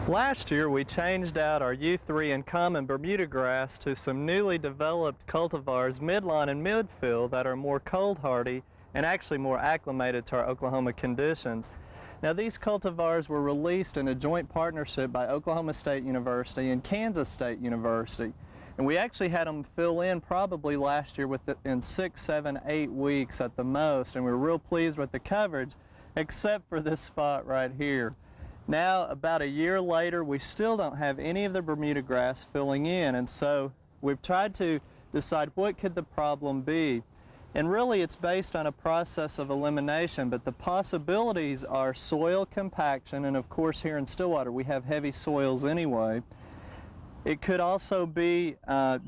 Last year we changed out our U3 and common Bermudagrass to some newly developed cultivars, Midline and Midfield, that are more cold hardy and actually more acclimated to our Oklahoma conditions. Now these cultivars were released in a joint partnership by Oklahoma State University and Kansas State University. And we actually had them fill in probably last year in 6, 7, 8 weeks at the most, and we were real pleased with the coverage, except for this spot right here. Now, about a year later, we still don't have any of the Bermudagrass filling in, and so we've tried to decide what could the problem be. And really it's based on a process of elimination, but the possibilities are soil compaction, and of course here in Stillwater we have heavy soils anyway. It could also be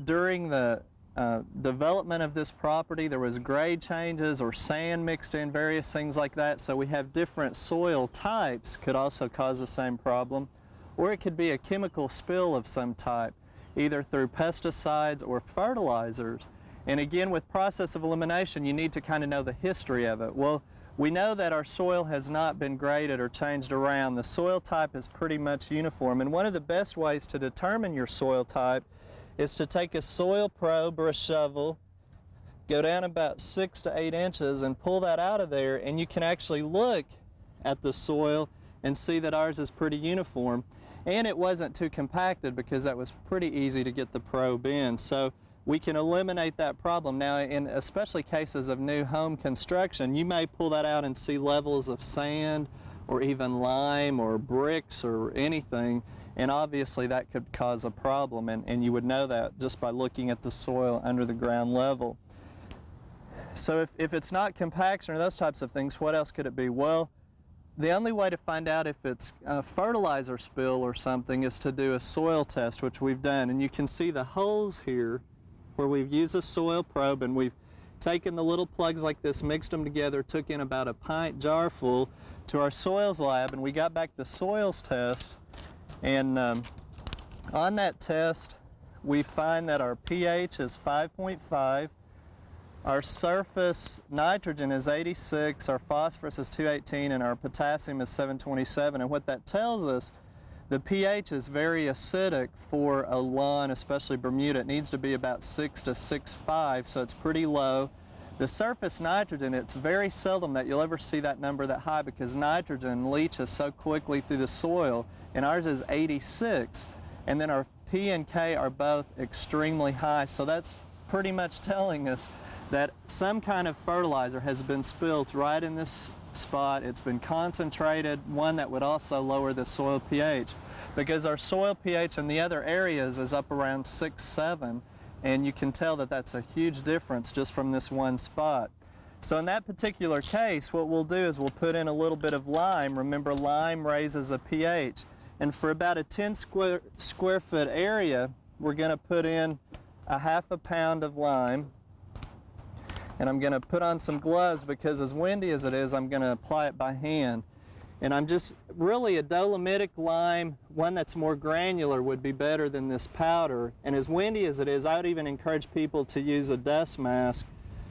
during the development of this property there was grade changes or sand mixed in, various things like that, so we have different soil types could also cause the same problem. Or it could be a chemical spill of some type, either through pesticides or fertilizers. And again, with process of elimination, you need to kind of know the history of it. Well, we know that our soil has not been graded or changed around. The soil type is pretty much uniform, and one of the best ways to determine your soil type is to take a soil probe or a shovel, go down about 6 to 8 inches and pull that out of there, and you can actually look at the soil and see that ours is pretty uniform. And it wasn't too compacted because that was pretty easy to get the probe in. So we can eliminate that problem. Now, in especially cases of new home construction, you may pull that out and see levels of sand or even lime or bricks or anything, and obviously that could cause a problem, and you would know that just by looking at the soil under the ground level. So if it's not compaction or those types of things, what else could it be? Well, the only way to find out if it's a fertilizer spill or something is to do a soil test, which we've done, and you can see the holes here where we've used a soil probe and we've taken the little plugs like this, mixed them together, took in about a pint jar full to our soils lab, and we got back the soils test, and on that test we find that our pH is 5.5, our surface nitrogen is 86, our phosphorus is 218, and our potassium is 727. And what that tells us, the pH is very acidic for a lawn, especially Bermuda. It needs to be about 6 to 6.5, so it's pretty low. The surface nitrogen, it's very seldom that you'll ever see that number that high because nitrogen leaches so quickly through the soil, and ours is 86. And then our P and K are both extremely high, so that's pretty much telling us that some kind of fertilizer has been spilled right in this spot. It's been concentrated, one that would also lower the soil pH, because our soil pH in the other areas is up around 6, 7, and you can tell that that's a huge difference just from this one spot. So in that particular case, what we'll do is we'll put in a little bit of lime. Remember, lime raises a pH, and for about a 10 square foot area, we're going to put in a ½ pound of lime. And I'm going to put on some gloves because as windy as it is, I'm going to apply it by hand. And I'm just really a dolomitic lime, one that's more granular would be better than this powder. And as windy as it is, I would even encourage people to use a dust mask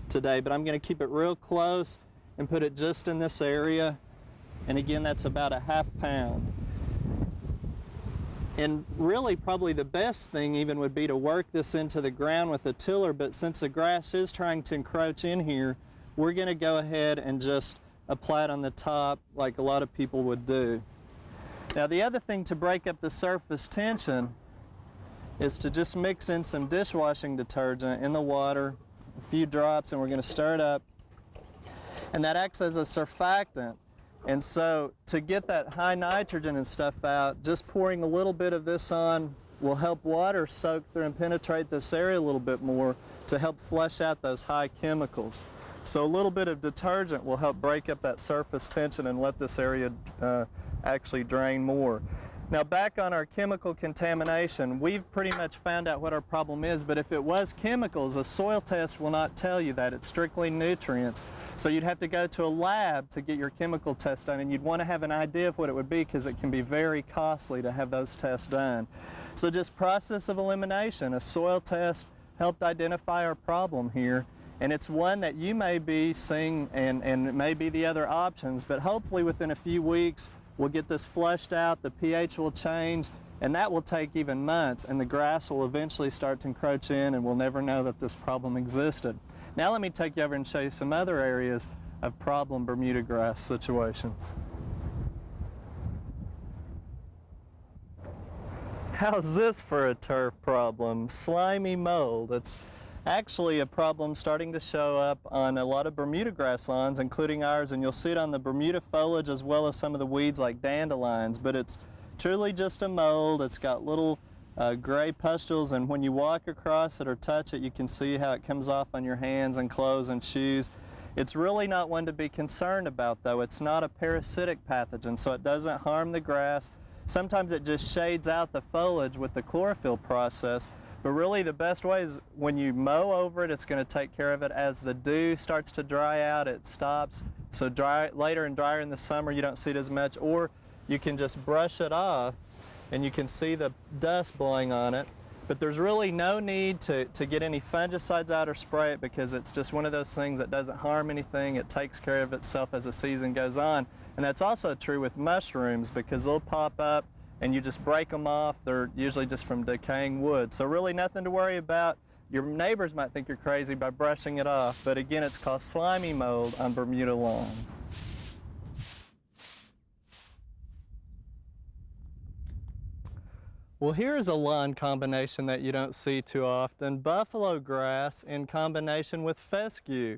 today, but I'm going to keep it real close and put it just in this area. And again, that's about a ½ pound. And really probably the best thing even would be to work this into the ground with a tiller, but since the grass is trying to encroach in here, we're going to go ahead and just apply it on the top like a lot of people would do. Now the other thing to break up the surface tension is to just mix in some dishwashing detergent in the water, a few drops, and we're going to stir it up. And that acts as a surfactant. And so to get that high nitrogen and stuff out, just pouring a little bit of this on will help water soak through and penetrate this area a little bit more to help flush out those high chemicals. So a little bit of detergent will help break up that surface tension and let this area actually drain more. Now back on our chemical contamination, we've pretty much found out what our problem is, but if it was chemicals, a soil test will not tell you that. It's strictly nutrients. So you'd have to go to a lab to get your chemical test done, and you'd want to have an idea of what it would be because it can be very costly to have those tests done. So just process of elimination, a soil test helped identify our problem here, and it's one that you may be seeing and it may be the other options, but hopefully within a few weeks We'll get this flushed out, the pH will change, and that will take even months, and the grass will eventually start to encroach in, and we'll never know that this problem existed. Now let me take you over and show you some other areas of problem Bermuda grass situations. How's this for a turf problem? Slimy mold. It's actually a problem starting to show up on a lot of Bermuda grass lawns, including ours, and you'll see it on the Bermuda foliage as well as some of the weeds like dandelions, but it's truly just a mold. It's got little gray pustules, and when you walk across it or touch it, you can see how it comes off on your hands and clothes and shoes. It's really not one to be concerned about, though. It's not a parasitic pathogen, so it doesn't harm the grass. Sometimes it just shades out the foliage with the chlorophyll process, but really the best way is when you mow over it, it's going to take care of it. As the dew starts to dry out, it stops. So later and drier in the summer, you don't see it as much, or you can just brush it off and you can see the dust blowing on it. But there's really no need to get any fungicides out or spray it, because it's just one of those things that doesn't harm anything. It takes care of itself as the season goes on. And that's also true with mushrooms, because they'll pop up and you just break them off. They're usually just from decaying wood. So really nothing to worry about. Your neighbors might think you're crazy by brushing it off, but again, it's called slimy mold on Bermuda lawns. Well, here's a lawn combination that you don't see too often: buffalo grass in combination with fescue.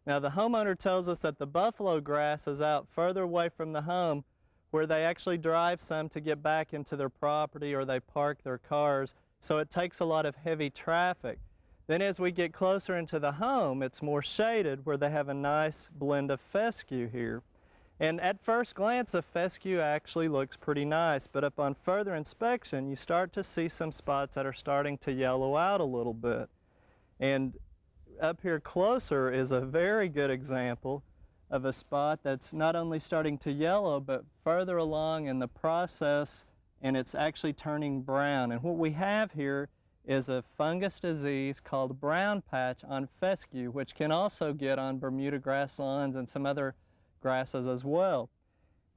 Now, the homeowner tells us that the buffalo grass is out further away from the home, where they actually drive some to get back into their property, or they park their cars, so it takes a lot of heavy traffic. Then as we get closer into the home, it's more shaded, where they have a nice blend of fescue here. And at first glance, the fescue actually looks pretty nice, but upon further inspection, you start to see some spots that are starting to yellow out a little bit. And up here closer is a very good example of a spot that's not only starting to yellow, but further along in the process, and it's actually turning brown. And what we have here is a fungus disease called brown patch on fescue, which can also get on Bermuda grass lawns and some other grasses as well.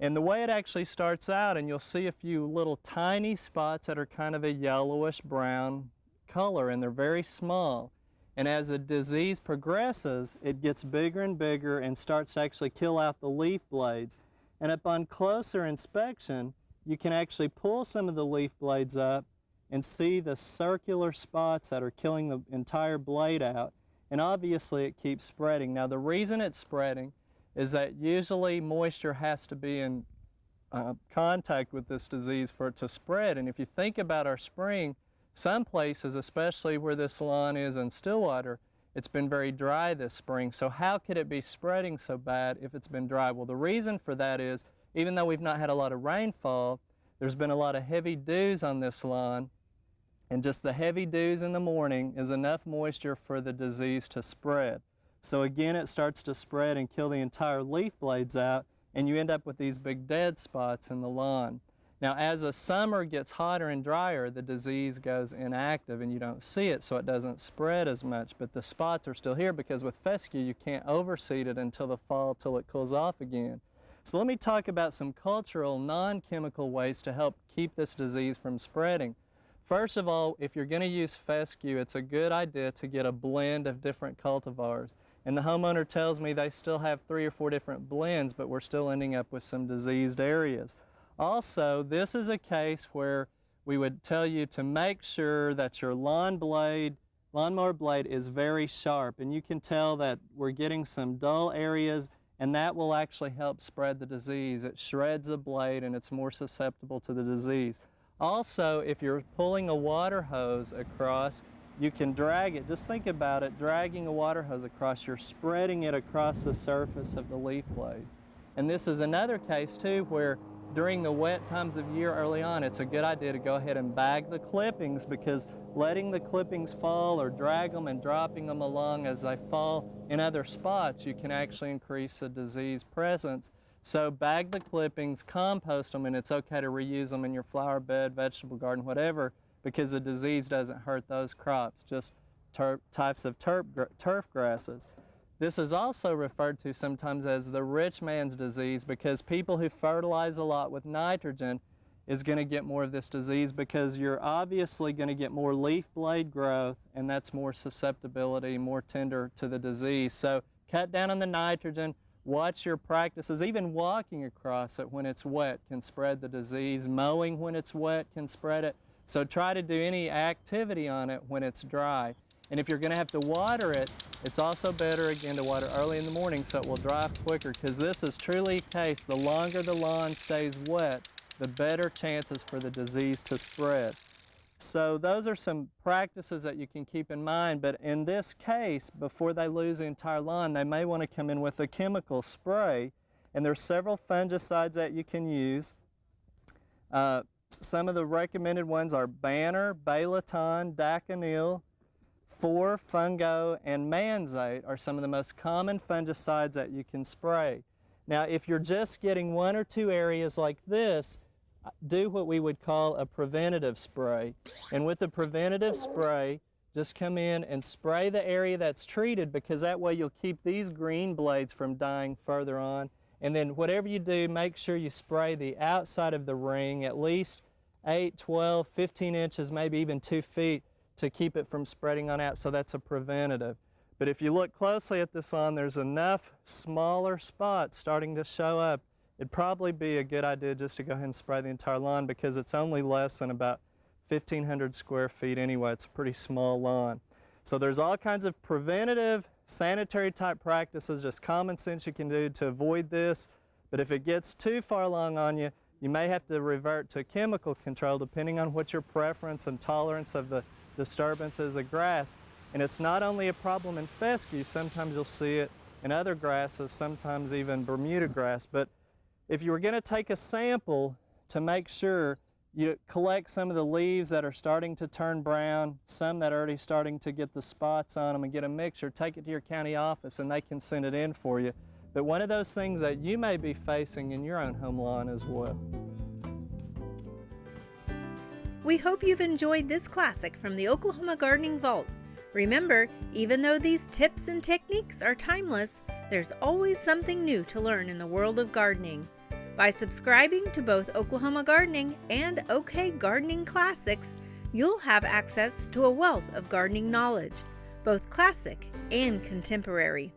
And the way it actually starts out, and you'll see a few little tiny spots that are kind of a yellowish brown color, and they're very small. And as the disease progresses, it gets bigger and bigger and starts to actually kill out the leaf blades. And upon closer inspection, you can actually pull some of the leaf blades up and see the circular spots that are killing the entire blade out. And obviously it keeps spreading. Now, the reason it's spreading is that usually moisture has to be in contact with this disease for it to spread. And if you think about our spring, some places, especially where this lawn is in Stillwater, it's been very dry this spring. So how could it be spreading so bad if it's been dry? Well, the reason for that is, even though we've not had a lot of rainfall, there's been a lot of heavy dews on this lawn, and just the heavy dews in the morning is enough moisture for the disease to spread. So again, it starts to spread and kill the entire leaf blades out, and you end up with these big dead spots in the lawn. Now, as the summer gets hotter and drier, the disease goes inactive and you don't see it, so it doesn't spread as much, but the spots are still here, because with fescue, you can't overseed it until the fall, till it cools off again. So let me talk about some cultural, non-chemical ways to help keep this disease from spreading. First of all, if you're going to use fescue, it's a good idea to get a blend of different cultivars. And the homeowner tells me they still have 3 or 4 different blends, but we're still ending up with some diseased areas. Also, this is a case where we would tell you to make sure that your lawnmower blade is very sharp, and you can tell that we're getting some dull areas, and that will actually help spread the disease. It shreds the blade and it's more susceptible to the disease. Also, if you're pulling a water hose across, you can drag it. Just think about it, dragging a water hose across, you're spreading it across the surface of the leaf blades. And this is another case too, where during the wet times of year early on, it's a good idea to go ahead and bag the clippings, because letting the clippings fall or drag them and dropping them along as they fall in other spots, you can actually increase the disease presence. So bag the clippings, compost them, and it's okay to reuse them in your flower bed, vegetable garden, whatever, because the disease doesn't hurt those crops, just types of turf grasses. This is also referred to sometimes as the rich man's disease because people who fertilize a lot with nitrogen is going to get more of this disease because you're obviously going to get more leaf blade growth, and that's more susceptibility, more tender to the disease. So cut down on the nitrogen, watch your practices. Even walking across it when it's wet can spread the disease. Mowing when it's wet can spread it. So try to do any activity on it when it's dry. And if you're going to have to water it, it's also better again to water early in the morning so it will dry up quicker, because this is truly the case. The longer the lawn stays wet, the better chances for the disease to spread. So those are some practices that you can keep in mind, but in this case, before they lose the entire lawn, they may want to come in with a chemical spray, and there's several fungicides that you can use. Some of the recommended ones are Banner, Balaton, Daconil, Fungo, and Manzate are some of the most common fungicides that you can spray. Now, if you're just getting one or two areas like this, do what we would call a preventative spray. And with the preventative spray, just come in and spray the area that's treated, because that way you'll keep these green blades from dying further on. And then whatever you do, make sure you spray the outside of the ring at least 8, 12, 15 inches, maybe even 2 feet to keep it from spreading on out. So that's a preventative. But if you look closely at this lawn, there's enough smaller spots starting to show up. It'd probably be a good idea just to go ahead and spray the entire lawn, because it's only less than about 1,500 square feet anyway. It's a pretty small lawn. So there's all kinds of preventative, sanitary type practices, just common sense you can do to avoid this. But if it gets too far along on you, you may have to revert to chemical control depending on what your preference and tolerance of the disturbances of grass. And it's not only a problem in fescue, sometimes you'll see it in other grasses, sometimes even Bermudagrass. But if you were going to take a sample to make sure, you collect some of the leaves that are starting to turn brown, some that are already starting to get the spots on them, and get a mixture, take it to your county office and they can send it in for you. But one of those things that you may be facing in your own home lawn as well. We hope you've enjoyed this classic from the Oklahoma Gardening Vault. Remember, even though these tips and techniques are timeless, there's always something new to learn in the world of gardening. By subscribing to both Oklahoma Gardening and OK Gardening Classics, you'll have access to a wealth of gardening knowledge, both classic and contemporary.